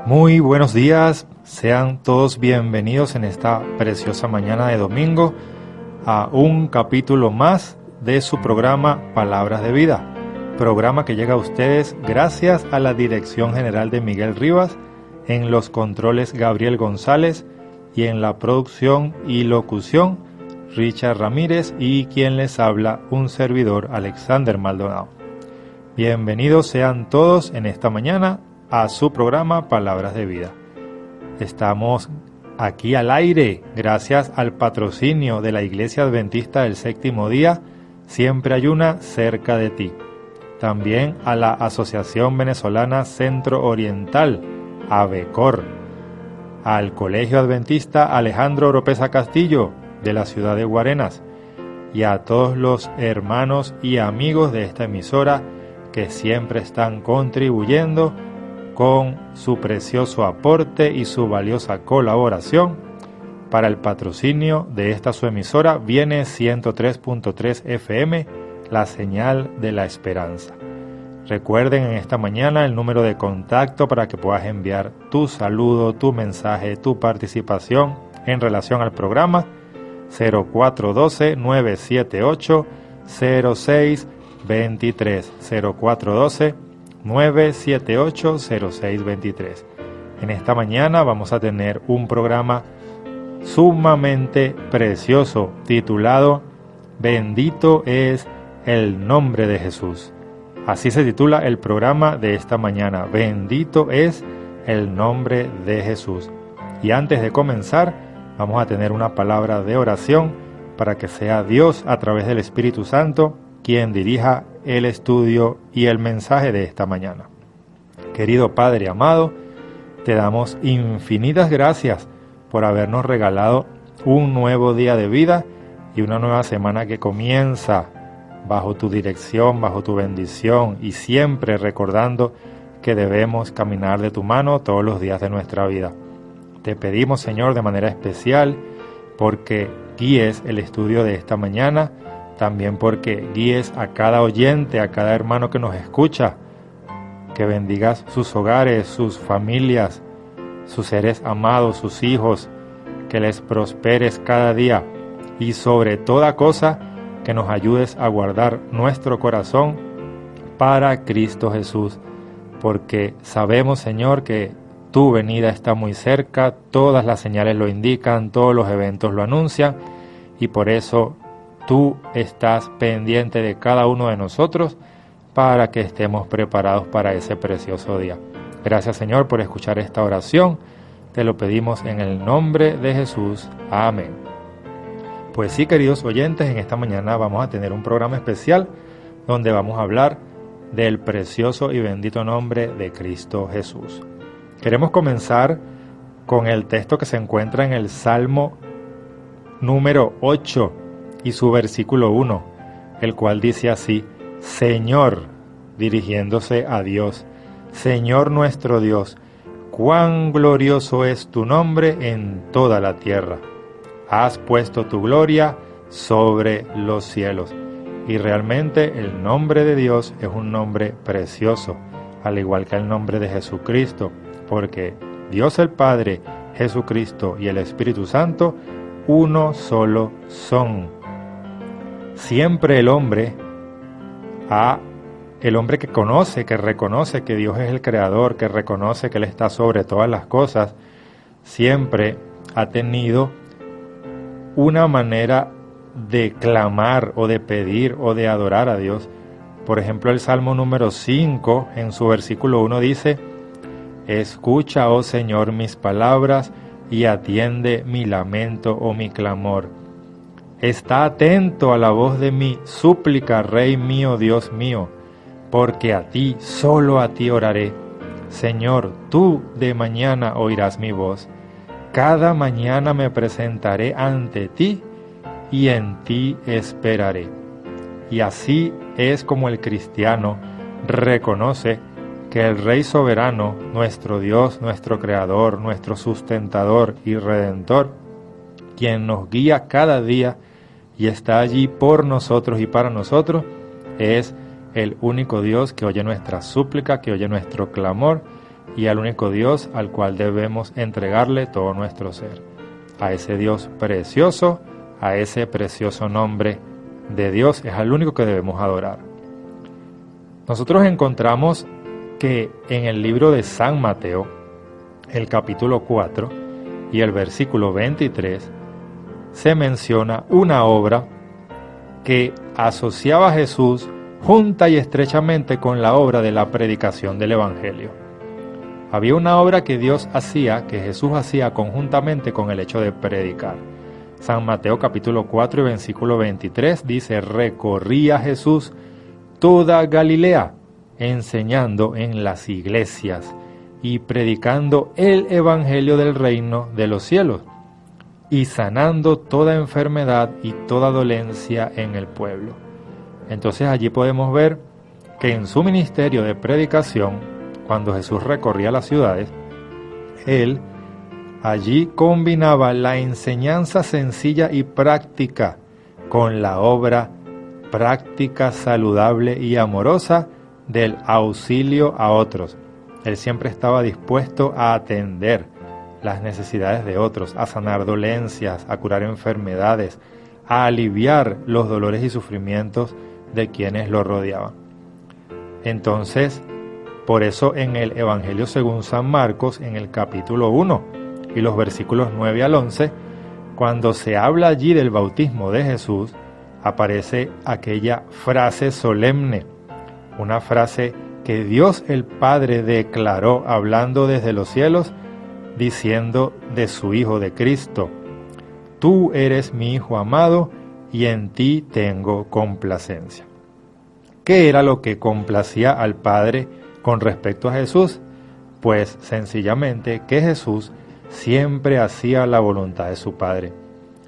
Muy buenos días, sean todos bienvenidos en esta preciosa mañana de domingo a un capítulo más de su programa Palabras de Vida, programa que llega a ustedes gracias a la dirección general de Miguel Rivas, en los controles Gabriel González y en la producción y locución Richard Ramírez y quien les habla un servidor Alexander Maldonado. Bienvenidos sean todos en esta mañana a su programa Palabras de Vida. Estamos aquí al aire gracias al patrocinio de la Iglesia Adventista del Séptimo Día, Siempre hay una cerca de ti. También a la Asociación Venezolana Centro Oriental, AVECOR, al Colegio Adventista Alejandro Oropesa Castillo de la ciudad de Guarenas y a todos los hermanos y amigos de esta emisora que siempre están contribuyendo con su precioso aporte y su valiosa colaboración para el patrocinio de esta su emisora. Viene 103.3 FM, la señal de la esperanza. Recuerden en esta mañana el número de contacto para que puedas enviar tu saludo, tu mensaje, tu participación en relación al programa: 0412-978-0623, 0412-978-0623. En esta mañana vamos a tener un programa sumamente precioso titulado Bendito es el nombre de Jesús. Así se titula el programa de esta mañana, Bendito es el nombre de Jesús. Y antes de comenzar, vamos a tener una palabra de oración para que sea Dios a través del Espíritu Santo quien dirija el estudio y el mensaje de esta mañana. Querido Padre amado, te damos infinitas gracias por habernos regalado un nuevo día de vida y una nueva semana que comienza bajo tu dirección, bajo tu bendición y siempre recordando que debemos caminar de tu mano todos los días de nuestra vida. Te pedimos, Señor, de manera especial porque guíes el estudio de esta mañana, también porque guíes a cada oyente, a cada hermano que nos escucha, que bendigas sus hogares, sus familias, sus seres amados, sus hijos, que les prosperes cada día y sobre toda cosa que nos ayudes a guardar nuestro corazón para Cristo Jesús, porque sabemos, Señor, que tu venida está muy cerca, todas las señales lo indican, todos los eventos lo anuncian, y por eso tú estás pendiente de cada uno de nosotros para que estemos preparados para ese precioso día. Gracias, Señor, por escuchar esta oración. Te lo pedimos en el nombre de Jesús. Amén. Pues sí, queridos oyentes, en esta mañana vamos a tener un programa especial donde vamos a hablar del precioso y bendito nombre de Cristo Jesús. Queremos comenzar con el texto que se encuentra en el Salmo número 8 y su versículo 1, el cual dice así: Señor, dirigiéndose a Dios, Señor nuestro Dios, cuán glorioso es tu nombre en toda la tierra. Has puesto tu gloria sobre los cielos. Y realmente el nombre de Dios es un nombre precioso. al igual que el nombre de Jesucristo, porque Dios el Padre, Jesucristo y el Espíritu Santo, uno solo son. Siempre el hombre que conoce, que reconoce que Dios es el Creador, que reconoce que Él está sobre todas las cosas, siempre ha tenido una manera de clamar o de pedir o de adorar a Dios. Por ejemplo, el Salmo número 5, en su versículo 1 dice: escucha, oh Señor, mis palabras y atiende mi lamento o mi clamor. Está atento a la voz de mi súplica, Rey mío, Dios mío, porque a ti, solo a ti oraré. Señor, tú de mañana oirás mi voz. Cada mañana me presentaré ante ti y en ti esperaré. Y así es como el cristiano reconoce que el Rey soberano, nuestro Dios, nuestro Creador, nuestro sustentador y Redentor, quien nos guía cada día y está allí por nosotros y para nosotros, es el único Dios que oye nuestra súplica, que oye nuestro clamor, y al único Dios al cual debemos entregarle todo nuestro ser. A ese Dios precioso, a ese precioso nombre de Dios, es al único que debemos adorar. Nosotros encontramos que en el libro de San Mateo, el capítulo 4 y el versículo 23, se menciona una obra que asociaba a Jesús junta y estrechamente con la obra de la predicación del Evangelio. Había una obra que Dios hacía, que Jesús hacía conjuntamente con el hecho de predicar. San Mateo capítulo 4 y versículo 23 dice: recorría Jesús toda Galilea, enseñando en las iglesias y predicando el evangelio del reino de los cielos, y sanando toda enfermedad y toda dolencia en el pueblo. Entonces allí podemos ver que en su ministerio de predicación, cuando Jesús recorría las ciudades, Él allí combinaba la enseñanza sencilla y práctica con la obra práctica, saludable y amorosa del auxilio a otros. Él siempre estaba dispuesto a atender las necesidades de otros, a sanar dolencias, a curar enfermedades, a aliviar los dolores y sufrimientos de quienes lo rodeaban. Entonces, por eso en el Evangelio según San Marcos, en el capítulo 1 y los versículos 9 al 11, cuando se habla allí del bautismo de Jesús, aparece aquella frase solemne, una frase que Dios el Padre declaró hablando desde los cielos, diciendo de su Hijo, de Cristo: tú eres mi Hijo amado y en ti tengo complacencia. ¿Qué era lo que complacía al Padre con respecto a Jesús? Pues sencillamente que Jesús siempre hacía la voluntad de su Padre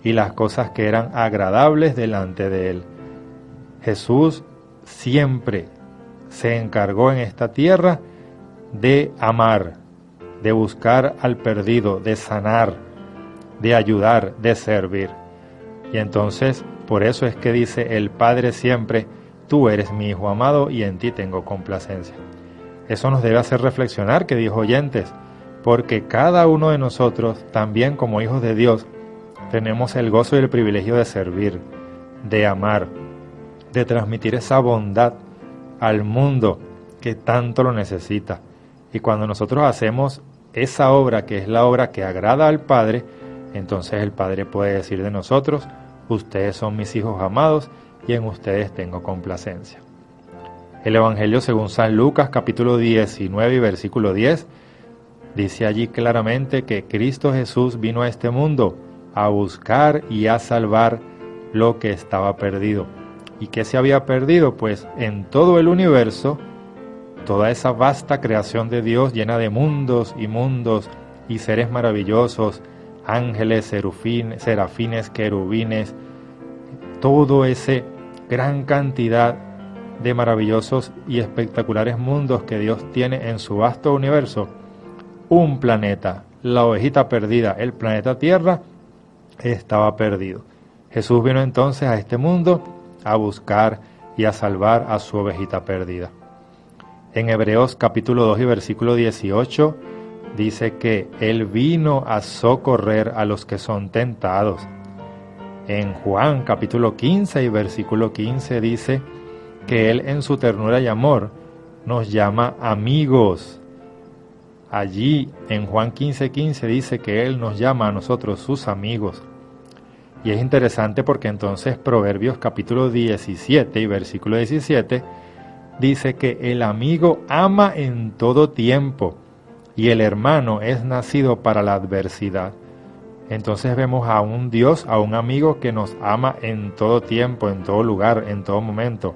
y las cosas que eran agradables delante de Él. Jesús siempre se encargó en esta tierra de amar, de buscar al perdido, de sanar, de ayudar, de servir. Y entonces, por eso es que dice el Padre siempre: tú eres mi Hijo amado y en ti tengo complacencia. Eso nos debe hacer reflexionar, queridos oyentes, porque cada uno de nosotros, también como hijos de Dios, tenemos el gozo y el privilegio de servir, de amar, de transmitir esa bondad al mundo que tanto lo necesita. Y cuando nosotros hacemos esa obra, que es la obra que agrada al Padre, entonces el Padre puede decir de nosotros: ustedes son mis hijos amados y en ustedes tengo complacencia. El Evangelio según San Lucas, capítulo 19 y versículo 10, dice allí claramente que Cristo Jesús vino a este mundo a buscar y a salvar lo que estaba perdido. ¿Y qué se había perdido? Pues en todo el universo, toda esa vasta creación de Dios llena de mundos y seres maravillosos, ángeles, serafines, querubines, todo ese gran cantidad de maravillosos y espectaculares mundos que Dios tiene en su vasto universo, un planeta, la ovejita perdida, el planeta Tierra, estaba perdido. Jesús vino entonces a este mundo a buscar y a salvar a su ovejita perdida. En Hebreos capítulo 2 y versículo 18 dice que Él vino a socorrer a los que son tentados. En Juan capítulo 15 y versículo 15 dice que Él en su ternura y amor nos llama amigos. Allí en Juan 15:15 dice que Él nos llama a nosotros sus amigos. Y es interesante porque entonces Proverbios capítulo 17 y versículo 17 dice que el amigo ama en todo tiempo y el hermano es nacido para la adversidad. Entonces vemos a un Dios, a un amigo que nos ama en todo tiempo, en todo lugar, en todo momento,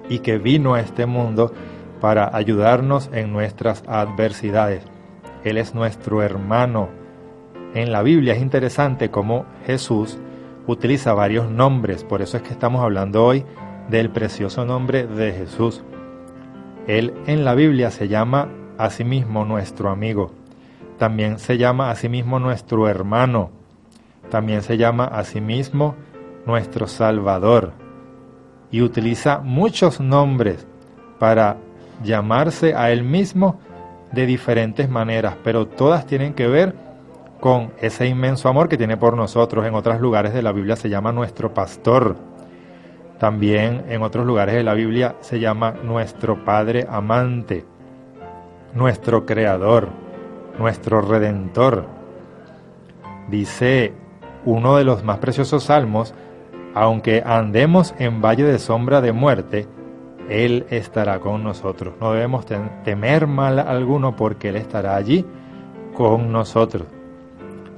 y que vino a este mundo para ayudarnos en nuestras adversidades. Él es nuestro hermano. En la Biblia es interesante cómo Jesús utiliza varios nombres, por eso es que estamos hablando hoy del precioso nombre de Jesús. Él en la Biblia se llama a sí mismo nuestro amigo, también se llama a sí mismo nuestro hermano, también se llama a sí mismo nuestro Salvador, y utiliza muchos nombres para llamarse a Él mismo de diferentes maneras, pero todas tienen que ver con ese inmenso amor que tiene por nosotros. En otros lugares de la Biblia se llama nuestro pastor. También en otros lugares de la Biblia se llama nuestro Padre amante, nuestro Creador, nuestro Redentor. Dice uno de los más preciosos salmos: aunque andemos en valle de sombra de muerte, Él estará con nosotros. No debemos temer mal alguno porque Él estará allí con nosotros.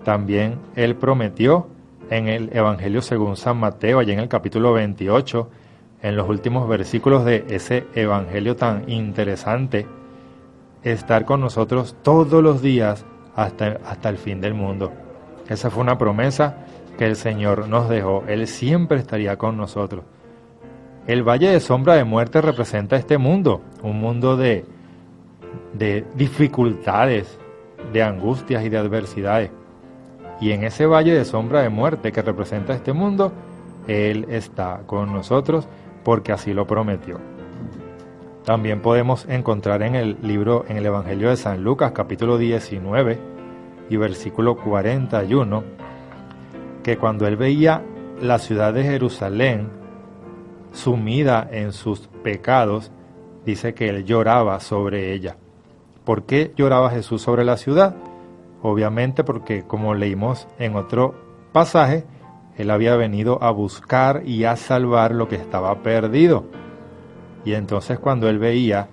También Él prometió en el Evangelio según San Mateo, allí en el capítulo 28, en los últimos versículos de ese Evangelio tan interesante, estar con nosotros todos los días hasta el fin del mundo. Esa fue una promesa que el Señor nos dejó. Él siempre estaría con nosotros. El valle de sombra de muerte representa este mundo, un mundo de dificultades, de angustias y de adversidades. Y en ese valle de sombra de muerte que representa este mundo, Él está con nosotros porque así lo prometió. También podemos encontrar en el Evangelio de San Lucas, capítulo 19 y versículo 41, que cuando Él veía la ciudad de Jerusalén sumida en sus pecados, dice que Él lloraba sobre ella. ¿Por qué lloraba Jesús sobre la ciudad? Obviamente porque, como leímos en otro pasaje, Él había venido a buscar y a salvar lo que estaba perdido. Y entonces cuando Él veía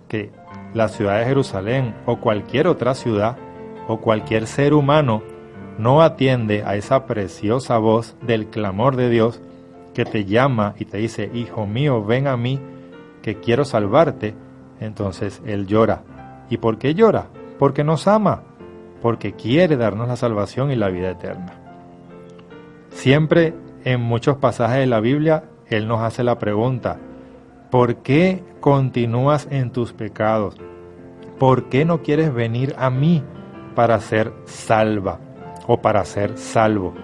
que la ciudad de Jerusalén o cualquier otra ciudad o cualquier ser humano no atiende a esa preciosa voz del clamor de Dios que te llama y te dice: hijo mío, ven a mí, que quiero salvarte, entonces Él llora. ¿Y por qué llora? Porque nos ama, porque quiere darnos la salvación y la vida eterna. Siempre en muchos pasajes de la Biblia Él nos hace la pregunta: ¿por qué continúas en tus pecados? ¿Por qué no quieres venir a mí para ser salva o para ser salvo?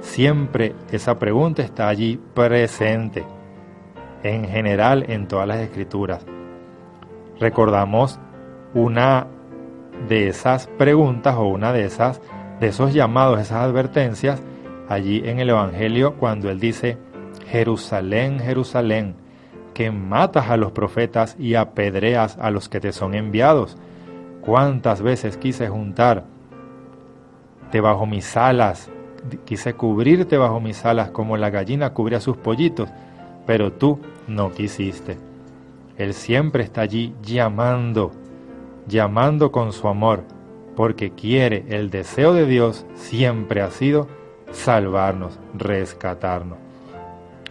Siempre esa pregunta está allí presente, en general en todas las Escrituras. Recordamos una de esas preguntas o una de esos llamados, esas advertencias, allí en el Evangelio cuando Él dice: Jerusalén, Jerusalén, que matas a los profetas y apedreas a los que te son enviados. ¿Cuántas veces quise juntarte bajo mis alas? Quise cubrirte bajo mis alas como la gallina cubre a sus pollitos, pero tú no quisiste. Él siempre está allí llamando con su amor, porque quiere, el deseo de Dios siempre ha sido salvarnos, rescatarnos.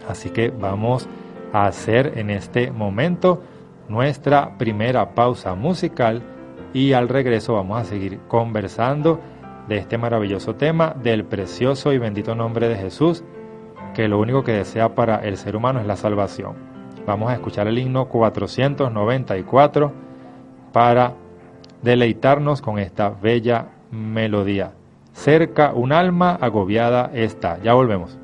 Así que vamos a hacer en este momento nuestra primera pausa musical y al regreso vamos a seguir conversando de este maravilloso tema del precioso y bendito nombre de Jesús, que lo único que desea para el ser humano es la salvación. Vamos a escuchar el himno 494 para deleitarnos con esta bella melodía. Cerca un alma agobiada está. Ya volvemos.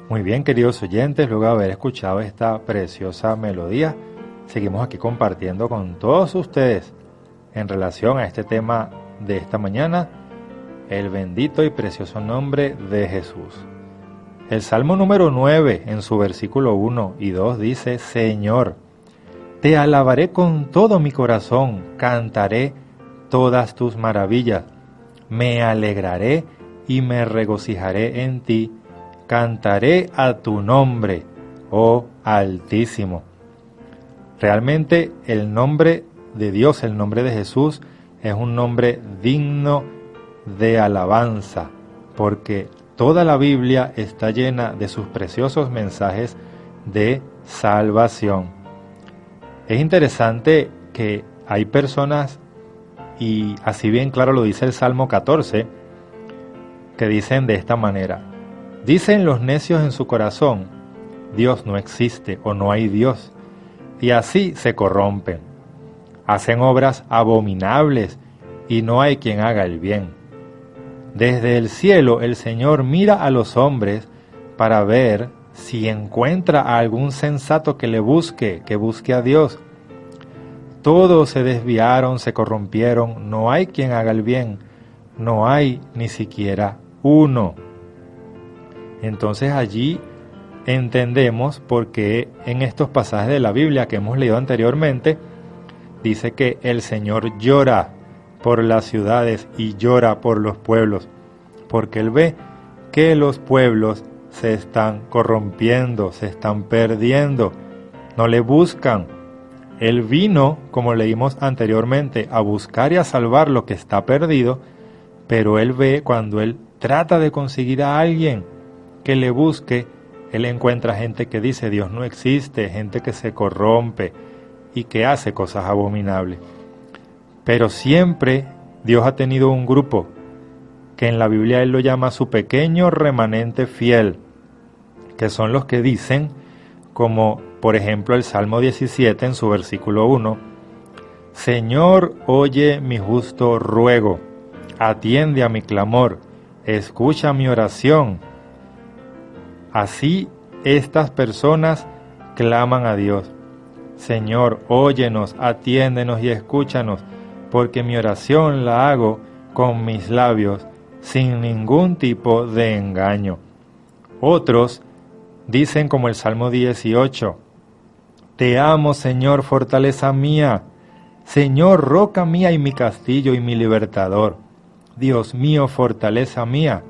Muy bien, queridos oyentes, luego de haber escuchado esta preciosa melodía, seguimos aquí compartiendo con todos ustedes en relación a este tema de esta mañana, el bendito y precioso nombre de Jesús. El Salmo número 9, en su versículo 1 y 2, dice: Señor, te alabaré con todo mi corazón, cantaré todas tus maravillas, me alegraré y me regocijaré en ti, cantaré a tu nombre, oh Altísimo. Realmente el nombre de Dios, el nombre de Jesús, es un nombre digno de alabanza, porque toda la Biblia está llena de sus preciosos mensajes de salvación. Es interesante que hay personas, y así bien claro lo dice el Salmo 14, que dicen de esta manera: dicen los necios en su corazón, Dios no existe o no hay Dios, y así se corrompen. Hacen obras abominables y no hay quien haga el bien. Desde el cielo el Señor mira a los hombres para ver si encuentra a algún sensato que busque a Dios. Todos se desviaron, se corrompieron, no hay quien haga el bien, no hay ni siquiera uno. Entonces allí entendemos por qué en estos pasajes de la Biblia que hemos leído anteriormente, dice que el Señor llora por las ciudades y llora por los pueblos, porque Él ve que los pueblos se están corrompiendo, se están perdiendo, no le buscan. Él vino, como leímos anteriormente, a buscar y a salvar lo que está perdido, pero Él ve cuando Él trata de conseguir a alguien que le busque, Él encuentra gente que dice Dios no existe, gente que se corrompe y que hace cosas abominables. Pero siempre Dios ha tenido un grupo que en la Biblia Él lo llama su pequeño remanente fiel, que son los que dicen, como por ejemplo el Salmo 17 en su versículo 1, Señor, oye mi justo ruego, atiende a mi clamor, escucha mi oración. Así estas personas claman a Dios. Señor, óyenos, atiéndenos y escúchanos, porque mi oración la hago con mis labios, sin ningún tipo de engaño. Otros dicen como el Salmo 18, Te amo, Señor, fortaleza mía, Señor, roca mía y mi castillo y mi libertador. Dios mío, fortaleza mía,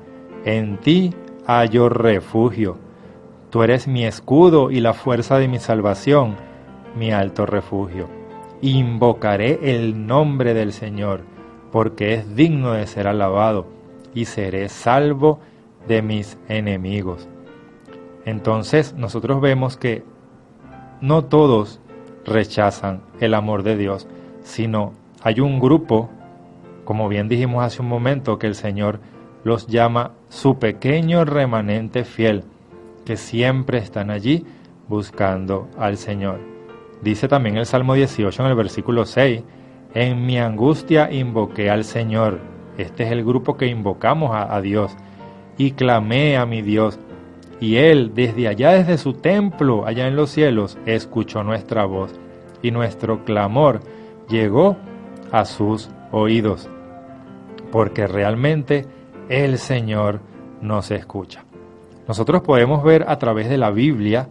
en ti hallo refugio. Tú eres mi escudo y la fuerza de mi salvación, mi alto refugio. Invocaré el nombre del Señor, porque es digno de ser alabado, y seré salvo de mis enemigos. Entonces nosotros vemos que no todos rechazan el amor de Dios, sino hay un grupo, como bien dijimos hace un momento, que el Señor los llama su pequeño remanente fiel, que siempre están allí buscando al Señor. Dice también el Salmo 18 en el versículo 6, en mi angustia invoqué al Señor. Este es el grupo que invocamos a Dios. Y clamé a mi Dios. Y Él, desde allá, desde su templo, allá en los cielos, escuchó nuestra voz. Y nuestro clamor llegó a sus oídos. Porque realmente el Señor nos escucha. Nosotros podemos ver a través de la Biblia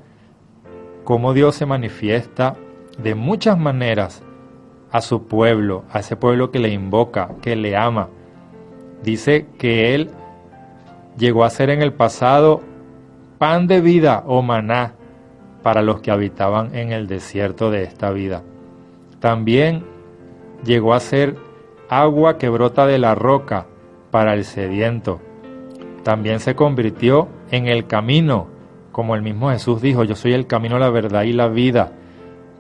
cómo Dios se manifiesta de muchas maneras a su pueblo, a ese pueblo que le invoca, que le ama. Dice que Él llegó a ser en el pasado pan de vida o maná para los que habitaban en el desierto de esta vida. También llegó a ser agua que brota de la roca para el sediento. También se convirtió en el camino, como el mismo Jesús dijo, yo soy el camino, la verdad y la vida,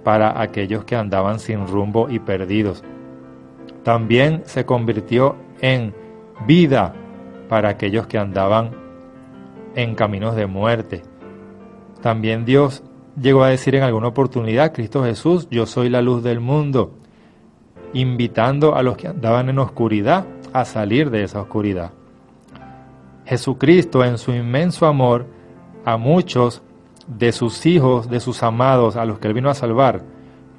para aquellos que andaban sin rumbo y perdidos. También se convirtió en vida para aquellos que andaban en caminos de muerte. También Dios llegó a decir en alguna oportunidad, Cristo Jesús, yo soy la luz del mundo, invitando a los que andaban en oscuridad a salir de esa oscuridad. Jesucristo, en su inmenso amor, a muchos de sus hijos, de sus amados, a los que Él vino a salvar,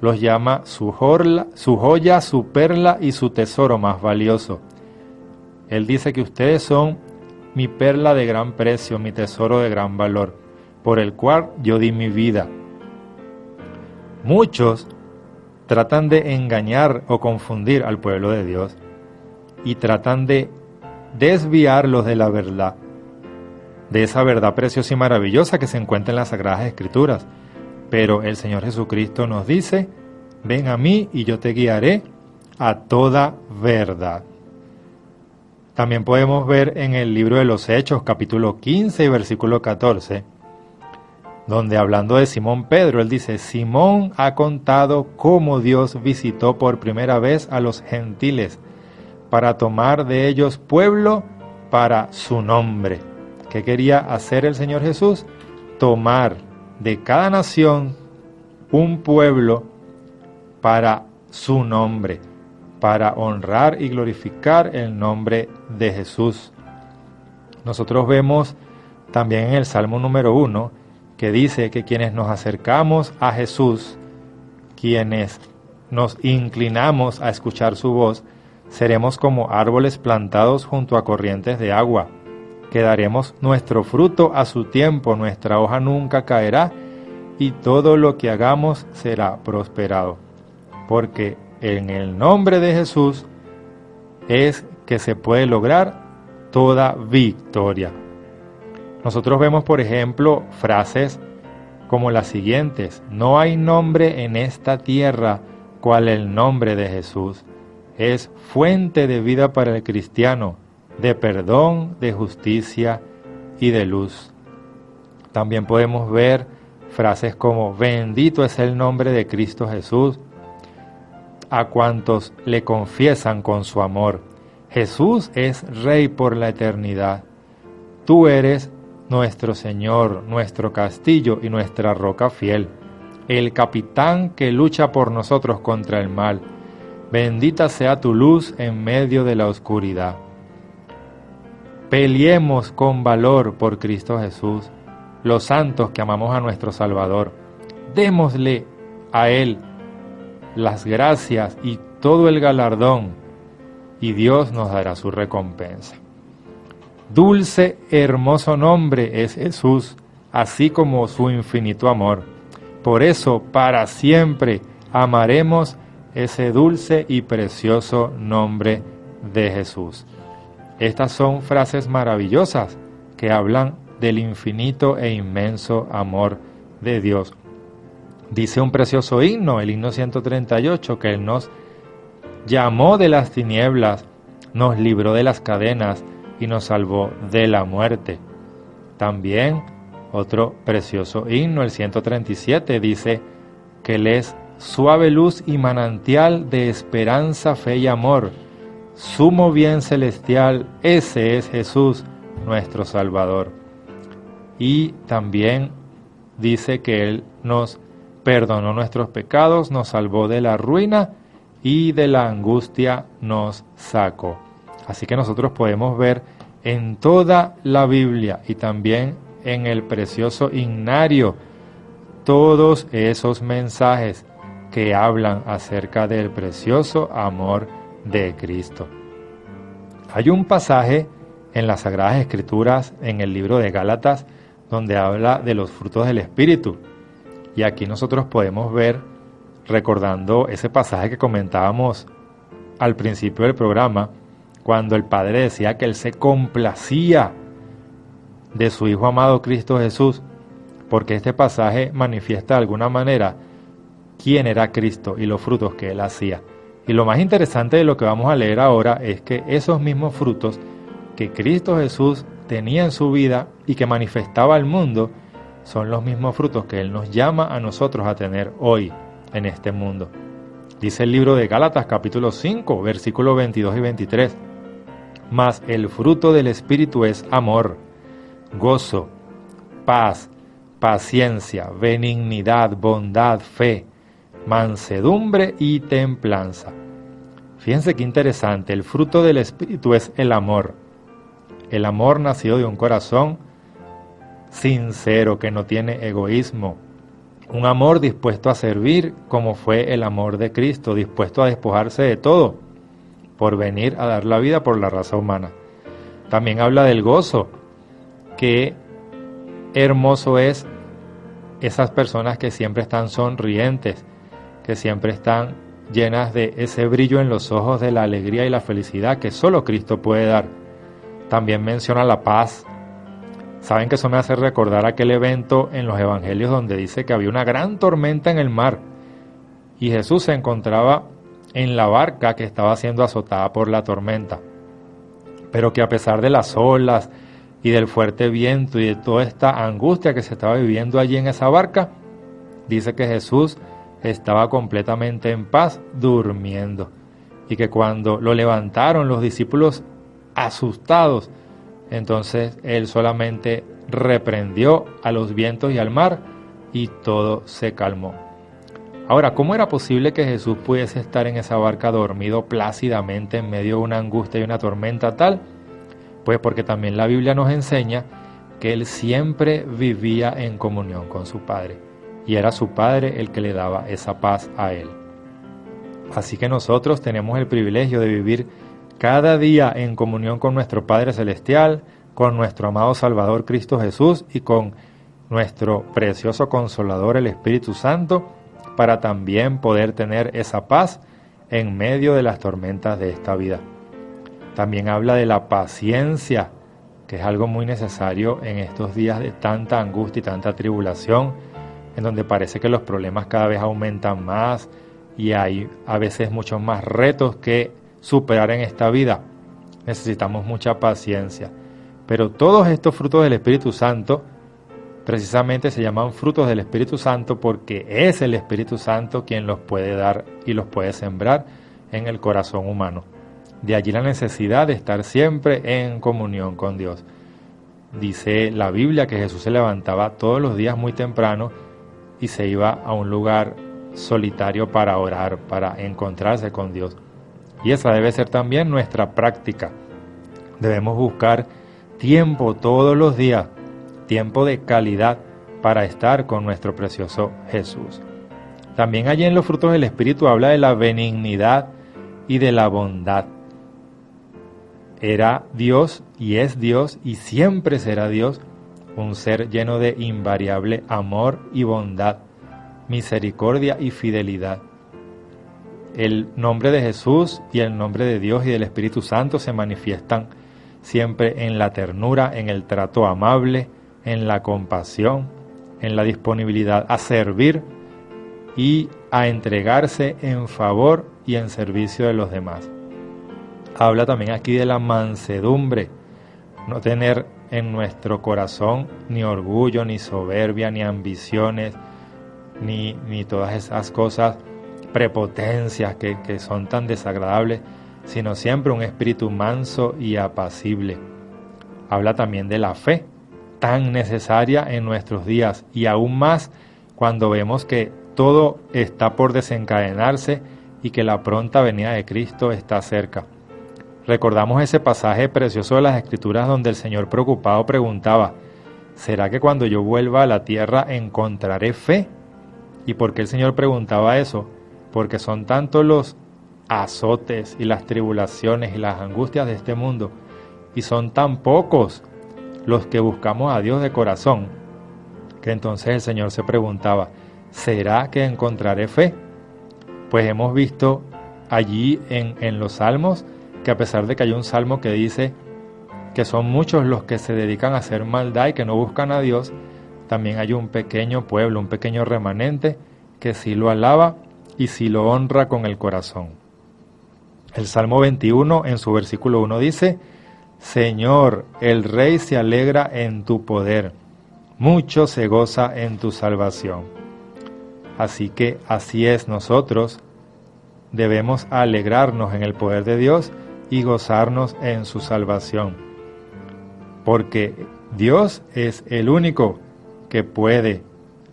los llama su joya, su perla y su tesoro más valioso. Él dice que ustedes son mi perla de gran precio, mi tesoro de gran valor, por el cual yo di mi vida. Muchos tratan de engañar o confundir al pueblo de Dios y tratan de desviarlos de la verdad, de esa verdad preciosa y maravillosa que se encuentra en las Sagradas Escrituras. Pero el Señor Jesucristo nos dice: ven a mí y yo te guiaré a toda verdad. También podemos ver en el libro de los Hechos, capítulo 15 y versículo 14, donde hablando de Simón Pedro, él dice: Simón ha contado cómo Dios visitó por primera vez a los gentiles para tomar de ellos pueblo para su nombre. ¿Qué quería hacer el Señor Jesús? Tomar de cada nación un pueblo para su nombre, para honrar y glorificar el nombre de Jesús. Nosotros vemos también en el Salmo número 1 que dice que quienes nos acercamos a Jesús, quienes nos inclinamos a escuchar su voz, seremos como árboles plantados junto a corrientes de agua, que daremos nuestro fruto a su tiempo, nuestra hoja nunca caerá y todo lo que hagamos será prosperado. Porque en el nombre de Jesús es que se puede lograr toda victoria. Nosotros vemos, por ejemplo, frases como las siguientes: no hay nombre en esta tierra cual el nombre de Jesús. Es fuente de vida para el cristiano, de perdón, de justicia y de luz. También podemos ver frases como: bendito es el nombre de Cristo Jesús, a cuantos le confiesan con su amor. Jesús es Rey por la eternidad. Tú eres nuestro Señor, nuestro castillo y nuestra roca fiel, el capitán que lucha por nosotros contra el mal. Bendita sea tu luz en medio de la oscuridad. Peleemos con valor por Cristo Jesús, los santos que amamos a nuestro Salvador. Démosle a Él las gracias y todo el galardón, y Dios nos dará su recompensa. Dulce, hermoso nombre es Jesús, así como su infinito amor. Por eso, para siempre, amaremos ese dulce y precioso nombre de Jesús. Estas son frases maravillosas que hablan del infinito e inmenso amor de Dios. Dice un precioso himno, el himno 138, que Él nos llamó de las tinieblas, nos libró de las cadenas y nos salvó de la muerte. También otro precioso himno, el 137, dice que Él es suave luz y manantial de esperanza, fe y amor, sumo bien celestial, ese es Jesús, nuestro Salvador. Y también dice que Él nos perdonó nuestros pecados, nos salvó de la ruina y de la angustia nos sacó. Así que nosotros podemos ver en toda la Biblia y también en el precioso himnario todos esos mensajes que hablan acerca del precioso amor de Cristo. Hay un pasaje en las Sagradas Escrituras, en el libro de Gálatas, donde habla de los frutos del Espíritu. Y aquí nosotros podemos ver, recordando ese pasaje que comentábamos al principio del programa, cuando el Padre decía que Él se complacía de su Hijo amado Cristo Jesús, porque este pasaje manifiesta de alguna manera quién era Cristo y los frutos que Él hacía. Y lo más interesante de lo que vamos a leer ahora es que esos mismos frutos que Cristo Jesús tenía en su vida y que manifestaba al mundo, son los mismos frutos que Él nos llama a nosotros a tener hoy en este mundo. Dice el libro de Gálatas capítulo 5, versículos 22 y 23. Mas el fruto del Espíritu es amor, gozo, paz, paciencia, benignidad, bondad, fe, mansedumbre y templanza. Fíjense qué interesante, el fruto del Espíritu es el amor. El amor nacido de un corazón sincero, que no tiene egoísmo. Un amor dispuesto a servir, como fue el amor de Cristo, dispuesto a despojarse de todo por venir a dar la vida por la raza humana. También habla del gozo. Qué hermoso es esas personas que siempre están sonrientes, que siempre están llenas de ese brillo en los ojos de la alegría y la felicidad que solo Cristo puede dar. También menciona la paz. Saben que eso me hace recordar aquel evento en los evangelios donde dice que había una gran tormenta en el mar y Jesús se encontraba en la barca que estaba siendo azotada por la tormenta, pero que a pesar de las olas y del fuerte viento y de toda esta angustia que se estaba viviendo allí en esa barca, dice que Jesús estaba completamente en paz durmiendo, y que cuando lo levantaron los discípulos asustados, entonces él solamente reprendió a los vientos y al mar y todo se calmó. Ahora, ¿cómo era posible que Jesús pudiese estar en esa barca dormido plácidamente en medio de una angustia y una tormenta tal? Pues porque también la Biblia nos enseña que él siempre vivía en comunión con su Padre, y era su Padre el que le daba esa paz a él. Así que nosotros tenemos el privilegio de vivir cada día en comunión con nuestro Padre Celestial, con nuestro amado Salvador Cristo Jesús y con nuestro precioso Consolador, el Espíritu Santo, para también poder tener esa paz en medio de las tormentas de esta vida. También habla de la paciencia, que es algo muy necesario en estos días de tanta angustia y tanta tribulación, en donde parece que los problemas cada vez aumentan más y hay a veces muchos más retos que superar en esta vida. Necesitamos mucha paciencia. Pero todos estos frutos del Espíritu Santo precisamente se llaman frutos del Espíritu Santo porque es el Espíritu Santo quien los puede dar y los puede sembrar en el corazón humano. De allí la necesidad de estar siempre en comunión con Dios. Dice la Biblia que Jesús se levantaba todos los días muy temprano y se iba a un lugar solitario para orar, para encontrarse con Dios. Y esa debe ser también nuestra práctica. Debemos buscar tiempo todos los días, tiempo de calidad para estar con nuestro precioso Jesús. También allí en los frutos del Espíritu habla de la benignidad y de la bondad. Era Dios y es Dios y siempre será Dios, un ser lleno de invariable amor y bondad, misericordia y fidelidad. El nombre de Jesús y el nombre de Dios y del Espíritu Santo se manifiestan siempre en la ternura, en el trato amable, en la compasión, en la disponibilidad a servir y a entregarse en favor y en servicio de los demás. Habla también aquí de la mansedumbre, no tener en nuestro corazón ni orgullo, ni soberbia, ni ambiciones, ni todas esas cosas, prepotencias que son tan desagradables, sino siempre un espíritu manso y apacible. Habla también de la fe, tan necesaria en nuestros días, y aún más cuando vemos que todo está por desencadenarse y que la pronta venida de Cristo está cerca. Recordamos ese pasaje precioso de las Escrituras donde el Señor preocupado preguntaba: ¿será que cuando yo vuelva a la tierra encontraré fe? ¿Y por qué el Señor preguntaba eso? Porque son tantos los azotes y las tribulaciones y las angustias de este mundo, y son tan pocos los que buscamos a Dios de corazón, que entonces el Señor se preguntaba: ¿será que encontraré fe? Pues hemos visto allí en los salmos que a pesar de que hay un salmo que dice que son muchos los que se dedican a hacer maldad y que no buscan a Dios, también hay un pequeño pueblo, un pequeño remanente que sí lo alaba y sí lo honra con el corazón. El Salmo 21 en su versículo 1 dice: Señor, el Rey se alegra en tu poder, mucho se goza en tu salvación. Así que así es, nosotros debemos alegrarnos en el poder de Dios y gozarnos en su salvación, porque Dios es el único que puede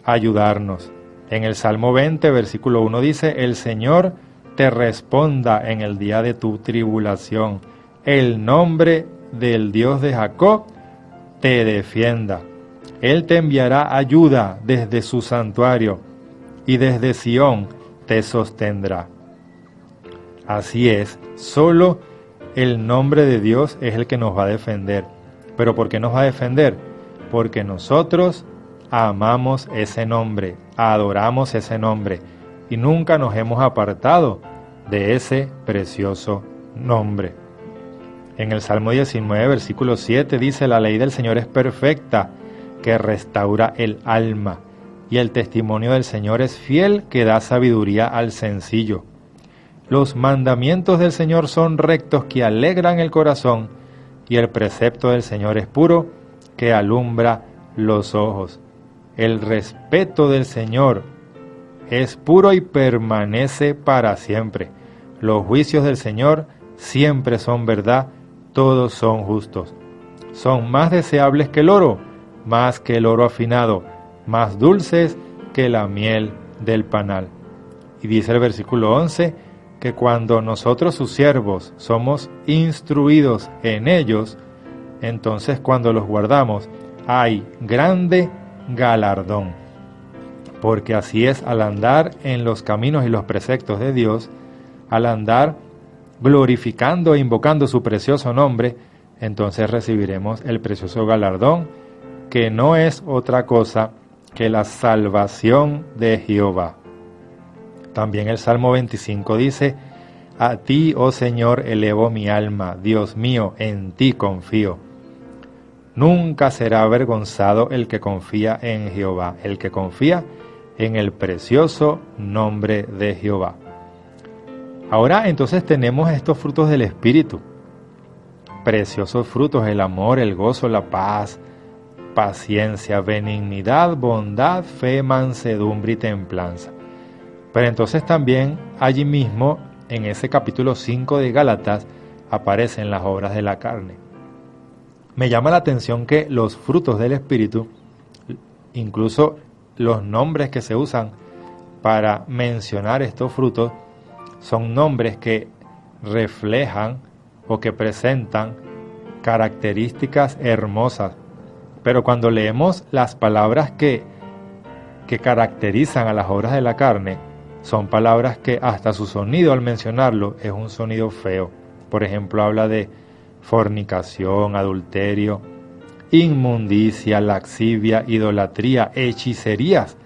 ayudarnos. En el Salmo 20, versículo 1 dice: el Señor te responda en el día de tu tribulación, el nombre del Dios de Jacob te defienda. Él te enviará ayuda desde su santuario, y desde Sión te sostendrá. Así es, solo el nombre de Dios es el que nos va a defender. ¿Pero por qué nos va a defender? Porque nosotros amamos ese nombre, adoramos ese nombre, y nunca nos hemos apartado de ese precioso nombre. En el Salmo 19, versículo 7 dice: la ley del Señor es perfecta, que restaura el alma, y el testimonio del Señor es fiel, que da sabiduría al sencillo. Los mandamientos del Señor son rectos, que alegran el corazón, y el precepto del Señor es puro, que alumbra los ojos. El respeto del Señor es puro y permanece para siempre. Los juicios del Señor siempre son verdad, todos son justos. Son más deseables que el oro, más que el oro afinado, más dulces que la miel del panal. Y dice el versículo 11, que cuando nosotros sus siervos somos instruidos en ellos, entonces cuando los guardamos hay grande galardón. Porque así es al andar en los caminos y los preceptos de Dios, al andar glorificando e invocando su precioso nombre, entonces recibiremos el precioso galardón, que no es otra cosa que la salvación de Jehová. También el Salmo 25 dice: a ti, oh Señor, elevo mi alma, Dios mío, en ti confío. Nunca será avergonzado el que confía en Jehová, el que confía en el precioso nombre de Jehová. Ahora entonces tenemos estos frutos del Espíritu, preciosos frutos: el amor, el gozo, la paz, paciencia, benignidad, bondad, fe, mansedumbre y templanza. Pero entonces también allí mismo, en ese capítulo 5 de Gálatas, aparecen las obras de la carne. Me llama la atención que los frutos del Espíritu, incluso los nombres que se usan para mencionar estos frutos, son nombres que reflejan o que presentan características hermosas. Pero cuando leemos las palabras que caracterizan a las obras de la carne, son palabras que hasta su sonido al mencionarlo es un sonido feo. Por ejemplo, habla de fornicación, adulterio, inmundicia, laxivia, idolatría, hechicerías,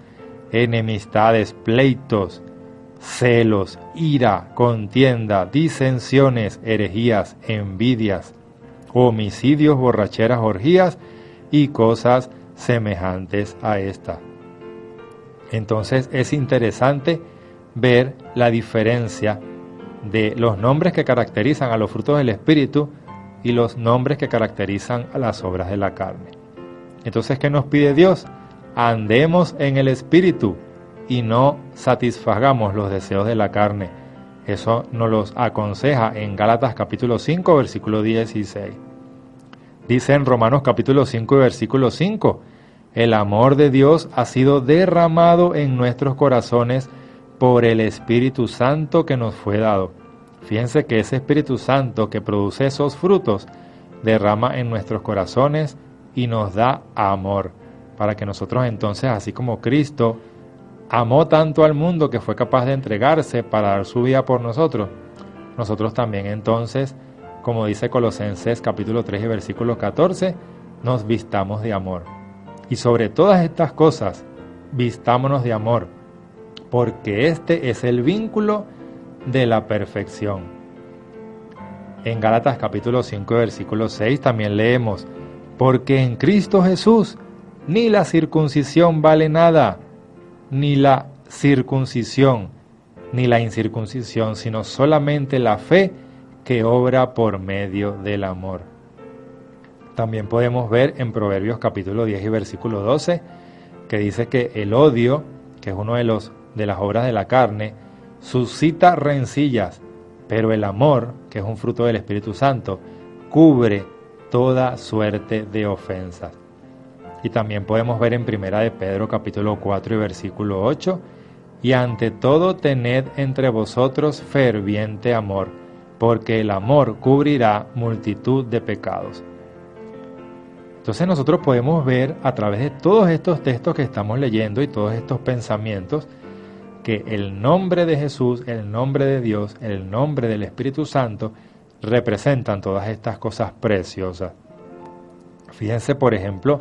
enemistades, pleitos, celos, ira, contienda, disensiones, herejías, envidias, homicidios, borracheras, orgías y cosas semejantes a estas. Entonces es interesante ver la diferencia de los nombres que caracterizan a los frutos del Espíritu y los nombres que caracterizan a las obras de la carne. Entonces, ¿qué nos pide Dios? Andemos en el Espíritu y no satisfagamos los deseos de la carne. Eso nos los aconseja en Gálatas capítulo 5, versículo 16. Dice en Romanos capítulo 5 y versículo 5, el amor de Dios ha sido derramado en nuestros corazones por el Espíritu Santo que nos fue dado. Fíjense que ese Espíritu Santo que produce esos frutos derrama en nuestros corazones y nos da amor, para que nosotros entonces, así como Cristo amó tanto al mundo que fue capaz de entregarse para dar su vida por nosotros, nosotros también entonces, como dice Colosenses capítulo 3 y versículo 14, nos vistamos de amor. Y sobre todas estas cosas, vistámonos de amor, porque este es el vínculo de la perfección. En Gálatas capítulo 5 versículo 6 también leemos: porque en Cristo Jesús ni la circuncisión vale nada, ni la circuncisión, ni la incircuncisión, sino solamente la fe que obra por medio del amor. También podemos ver en Proverbios capítulo 10 y versículo 12, que dice que el odio, que es uno de las obras de la carne, suscita rencillas, pero el amor, que es un fruto del Espíritu Santo, cubre toda suerte de ofensas. Y también podemos ver en Primera de Pedro capítulo 4 y versículo 8, y ante todo tened entre vosotros ferviente amor, porque el amor cubrirá multitud de pecados. Entonces nosotros podemos ver a través de todos estos textos que estamos leyendo y todos estos pensamientos que el nombre de Jesús, el nombre de Dios, el nombre del Espíritu Santo representan todas estas cosas preciosas. Fíjense, por ejemplo,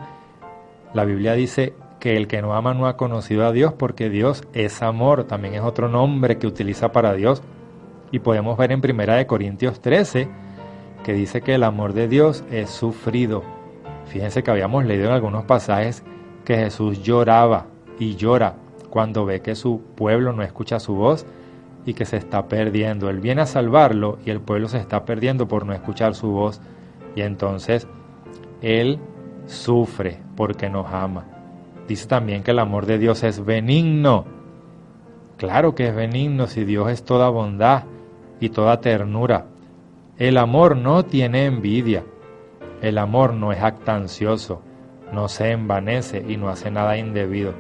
la Biblia dice que el que no ama no ha conocido a Dios porque Dios es amor, también es otro nombre que utiliza para Dios. Y podemos ver en 1 Corintios 13 que dice que el amor de Dios es sufrido. Fíjense que habíamos leído en algunos pasajes que Jesús lloraba y llora cuando ve que su pueblo no escucha su voz y que se está perdiendo. Él viene a salvarlo y el pueblo se está perdiendo por no escuchar su voz. Y entonces Él sufre porque nos ama. Dice también que el amor de Dios es benigno. Claro que es benigno si Dios es toda bondad y toda ternura. El amor no tiene envidia. El amor no es jactancioso, no se envanece y no hace nada indebido.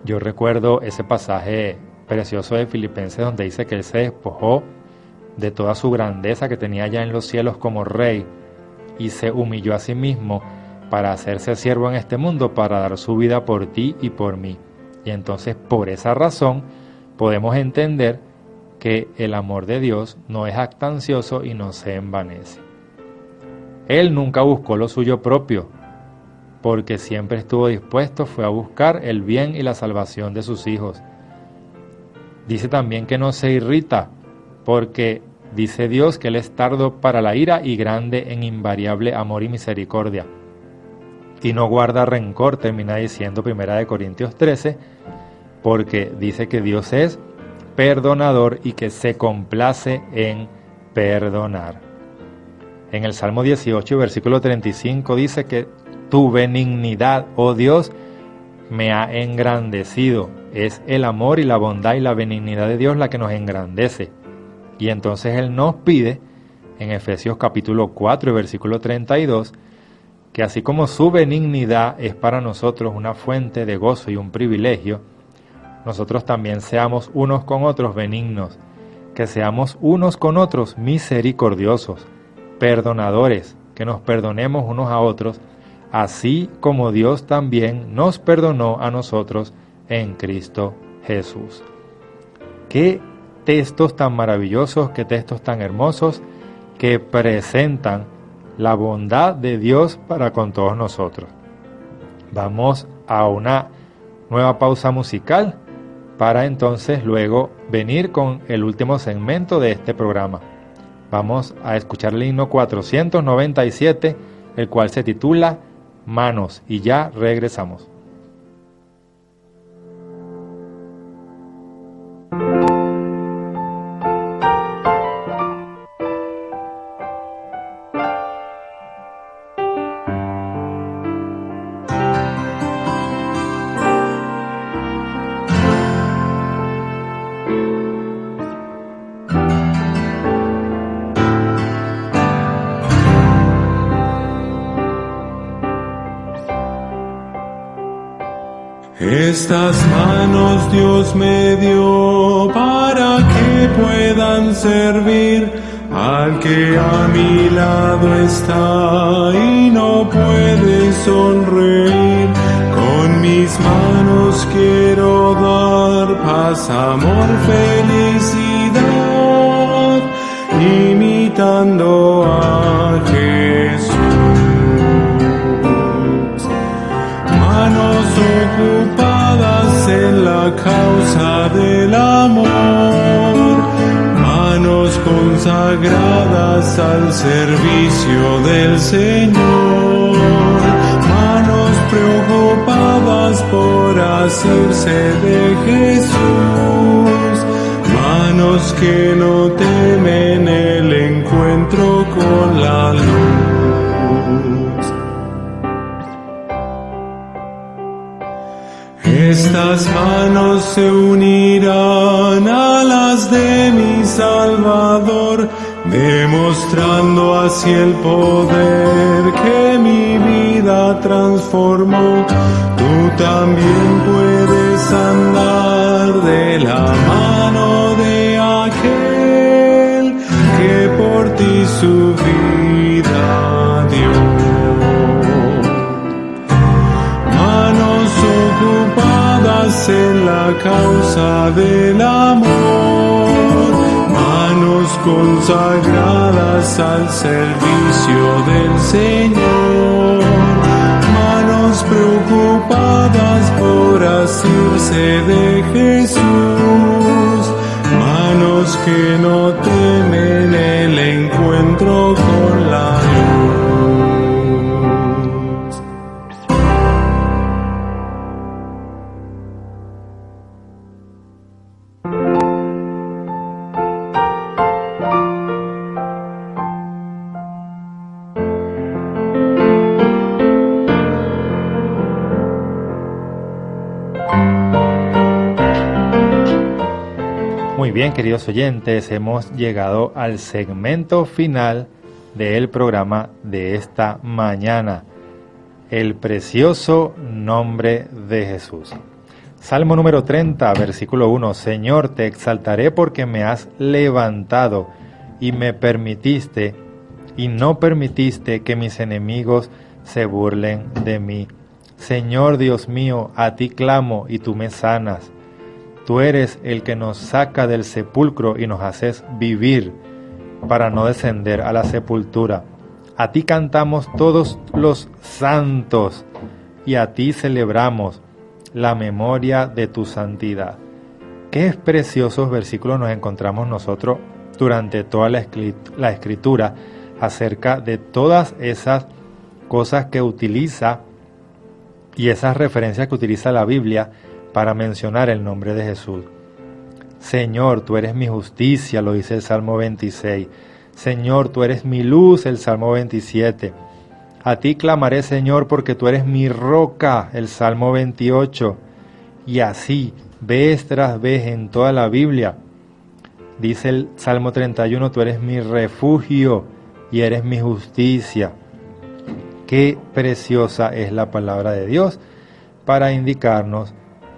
Yo recuerdo ese pasaje precioso de Filipenses donde dice que Él se despojó de toda su grandeza que tenía ya en los cielos como rey y se humilló a sí mismo para hacerse siervo en este mundo, para dar su vida por ti y por mí. Y entonces por esa razón podemos entender que el amor de Dios no es jactancioso y no se envanece. Él nunca buscó lo suyo propio, porque siempre estuvo dispuesto, fue a buscar el bien y la salvación de sus hijos. Dice también que no se irrita, porque dice Dios que Él es tardo para la ira y grande en invariable amor y misericordia. Y no guarda rencor, termina diciendo 1 Corintios 13, porque dice que Dios es perdonador y que se complace en perdonar. En el Salmo 18, versículo 35 dice que tu benignidad, oh Dios, me ha engrandecido. Es el amor y la bondad y la benignidad de Dios la que nos engrandece. Y entonces Él nos pide, en Efesios capítulo 4, versículo 32, que así como su benignidad es para nosotros una fuente de gozo y un privilegio, nosotros también seamos unos con otros benignos, que seamos unos con otros misericordiosos, perdonadores, que nos perdonemos unos a otros, así como Dios también nos perdonó a nosotros en Cristo Jesús. Qué textos tan maravillosos, qué textos tan hermosos que presentan la bondad de Dios para con todos nosotros. Vamos a una nueva pausa musical para entonces luego venir con el último segmento de este programa. Vamos a escuchar el himno 497, el cual se titula Manos, y ya regresamos. Estas manos Dios me dio para que puedan servir al que a mi lado está y no puede sonreír. Con mis manos quiero dar paz, amor, felicidad, imitando a Jesús. Manos ocupadas en la causa del amor, manos consagradas al servicio del Señor, manos preocupadas por asirse de Jesús, manos que no temen el encuentro con la luz. Estas manos se unirán a las de mi Salvador, demostrando así el poder que mi vida transformó. Tú también puedes andar de la mano de aquel que por ti su vida dio. del amor, manos consagradas al servicio del Señor, manos preocupadas por asirse de Jesús, manos que no temen el encuentro con la luz. Muy bien, queridos oyentes, hemos llegado al segmento final del programa de esta mañana, el precioso nombre de Jesús. Salmo número 30, versículo 1. Señor, te exaltaré porque me has levantado y me permitiste y no permitiste que mis enemigos se burlen de mí. Señor Dios mío, a ti clamo y tú me sanas. Tú eres el que nos saca del sepulcro y nos haces vivir para no descender a la sepultura. A ti cantamos todos los santos y a ti celebramos la memoria de tu santidad. Qué preciosos versículos nos encontramos nosotros durante toda la escritura acerca de todas esas cosas que utiliza y esas referencias que utiliza la Biblia para mencionar el nombre de Jesús. Señor, tú eres mi justicia, lo dice el Salmo 26. Señor, tú eres mi luz, el Salmo 27. A ti clamaré, Señor, porque tú eres mi roca, el Salmo 28. Y así, vez tras vez en toda la Biblia, dice el Salmo 31, tú eres mi refugio y eres mi justicia. Qué preciosa es la palabra de Dios para indicarnos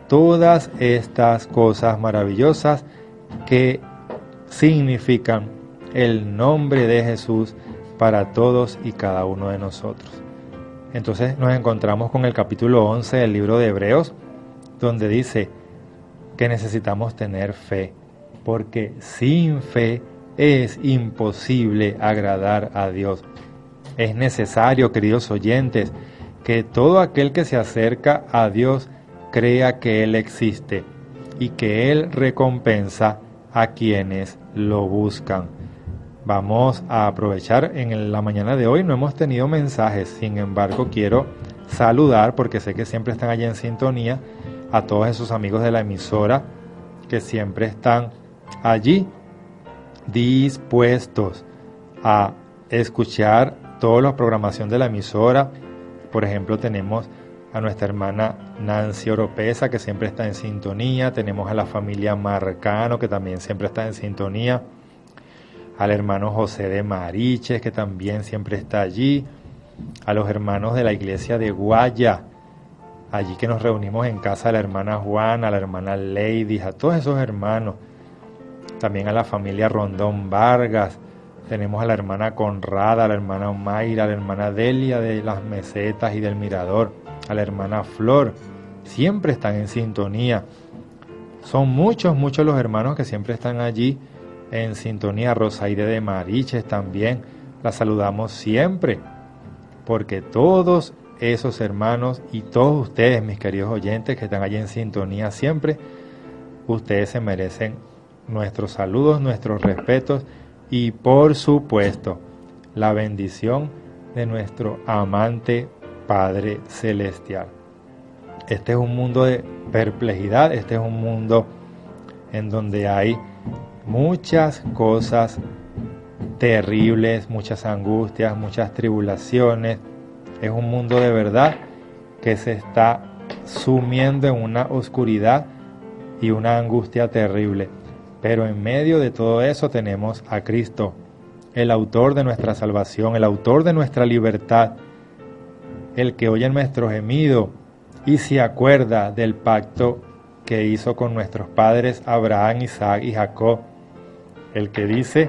todas estas cosas maravillosas que significan el nombre de Jesús para todos y cada uno de nosotros. Entonces nos encontramos con el capítulo 11 del libro de Hebreos, donde dice que necesitamos tener fe, porque sin fe es imposible agradar a Dios. Es necesario, queridos oyentes, que todo aquel que se acerca a Dios crea que Él existe y que Él recompensa a quienes lo buscan. Vamos a aprovechar en la mañana de hoy, no hemos tenido mensajes, sin embargo quiero saludar, porque sé que siempre están allí en sintonía, a todos esos amigos de la emisora que siempre están allí dispuestos a escuchar toda la programación de la emisora. Por ejemplo, tenemos a nuestra hermana Nancy Oropesa, que siempre está en sintonía. Tenemos a la familia Marcano, que también siempre está en sintonía. Al hermano José de Mariches, que también siempre está allí. A los hermanos de la iglesia de Guaya, allí que nos reunimos en casa de la hermana Juana, a la hermana Lady, a todos esos hermanos. También a la familia Rondón Vargas. Tenemos a la hermana Conrada, a la hermana Mayra, a la hermana Delia de las Mesetas y del Mirador, a la hermana Flor. Siempre están en sintonía. Son muchos los hermanos que siempre están allí en sintonía. Rosaire de Mariches también, la saludamos siempre, porque todos esos hermanos y todos ustedes, mis queridos oyentes que están allí en sintonía siempre, ustedes se merecen nuestros saludos, nuestros respetos y por supuesto la bendición de nuestro amante Padre Celestial. Este es un mundo de perplejidad, este es un mundo en donde hay muchas cosas terribles, muchas angustias, muchas tribulaciones. Es un mundo de verdad que se está sumiendo en una oscuridad y una angustia terrible. Pero en medio de todo eso tenemos a Cristo, el autor de nuestra salvación, el autor de nuestra libertad, el que oye nuestro gemido y se acuerda del pacto que hizo con nuestros padres Abraham, Isaac y Jacob, el que dice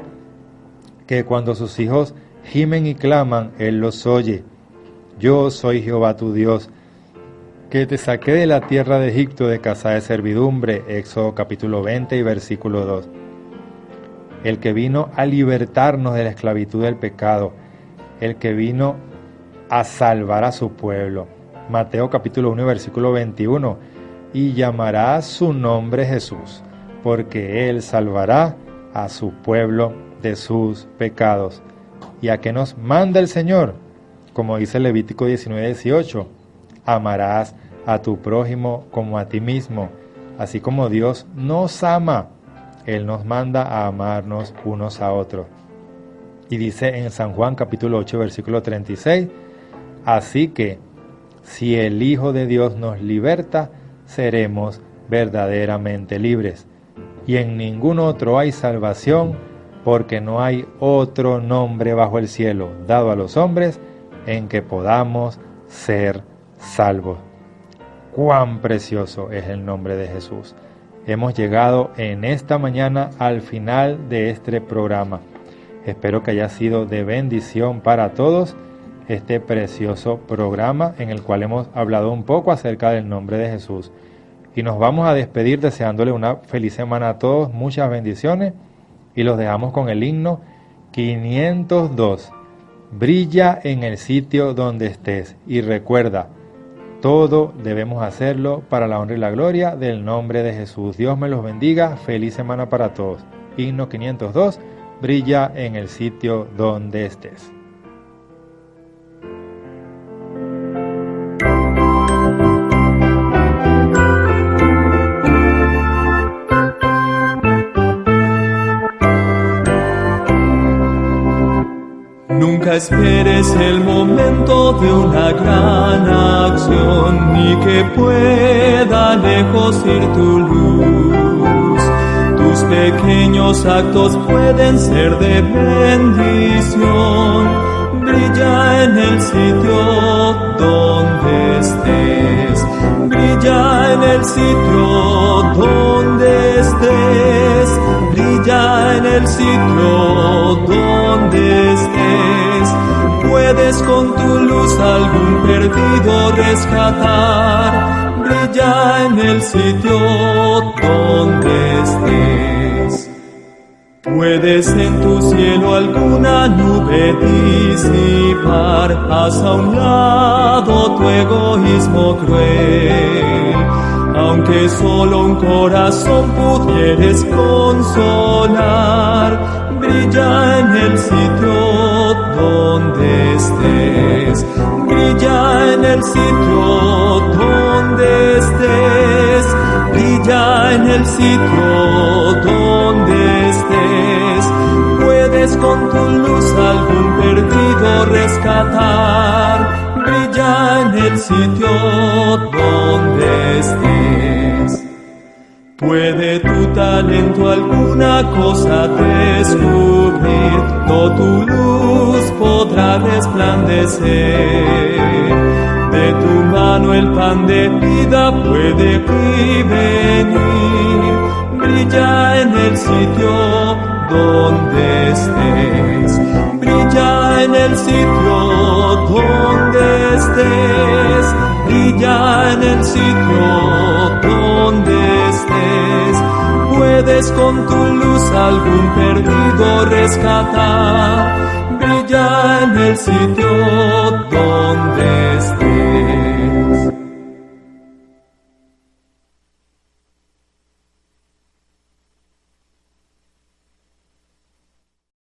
que cuando sus hijos gimen y claman, Él los oye. Yo soy Jehová tu Dios, que te saqué de la tierra de Egipto de casa de servidumbre, Éxodo capítulo 20 y versículo 2. El que vino a libertarnos de la esclavitud del pecado, el que vino a salvar a su pueblo, Mateo capítulo 1 y versículo 21, y llamará su nombre Jesús, porque él salvará a su pueblo de sus pecados. ¿Y a qué nos manda el Señor? Como dice Levítico 19:18, amarás a tu prójimo como a ti mismo. Así como Dios nos ama, Él nos manda a amarnos unos a otros. Y dice en San Juan capítulo 8 versículo 36, así que si el Hijo de Dios nos liberta, seremos verdaderamente libres. Y en ningún otro hay salvación, porque no hay otro nombre bajo el cielo dado a los hombres en que podamos ser salvos. Cuán precioso es el nombre de Jesús. Hemos llegado en esta mañana al final de este programa. Espero que haya sido de bendición para todos este precioso programa en el cual hemos hablado un poco acerca del nombre de Jesús. Y nos vamos a despedir deseándole una feliz semana a todos, muchas bendiciones, y los dejamos con el himno 502. Brilla en el sitio donde estés, y recuerda, todo debemos hacerlo para la honra y la gloria del nombre de Jesús. Dios me los bendiga, feliz semana para todos. Himno 502, brilla en el sitio donde estés. Nunca esperes el momento de una gran acción, ni que pueda lejos ir tu luz. Tus pequeños actos pueden ser de bendición. Brilla en el sitio donde estés. Brilla en el sitio donde estés. Brilla en el sitio donde estés. Puedes con tu luz algún perdido rescatar. Brilla en el sitio donde estés. Puedes en tu cielo alguna nube disipar. Haz a un lado tu egoísmo cruel. Aunque solo un corazón pudieres consolar, brilla en el sitio donde estés. Brilla en el sitio donde estés. Brilla en el sitio donde estés. Puedes con tu luz algún perdido rescatar. Brilla en el sitio donde estés. Puede tu talento alguna cosa descubrir, no tu luz podrá resplandecer. De tu mano el pan de vida puede venir. Brilla en el sitio donde estés. Brilla en el sitio donde estés. Brilla en el sitio donde estés. Puedes con tu luz algún perdido rescatar. Brilla en el sitio donde